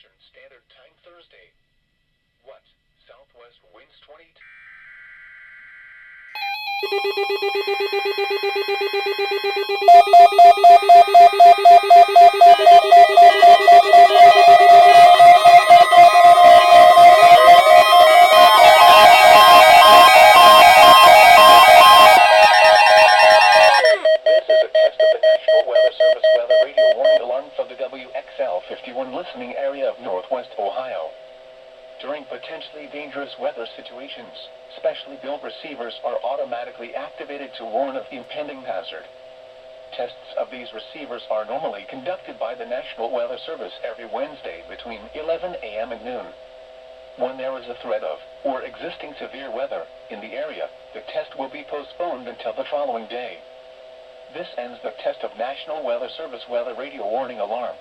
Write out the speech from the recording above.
Eastern Standard Time Thursday. What? Southwest winds 20? WXL51 listening area of Northwest Ohio. During potentially dangerous weather situations, specially built receivers are automatically activated to warn of impending hazard. Tests of these receivers are normally conducted by the National Weather Service every Wednesday between 11 a.m. and noon. When there is a threat of, or existing severe weather, in the area, the test will be postponed until the following day. This ends the test of National Weather Service weather radio warning alarm.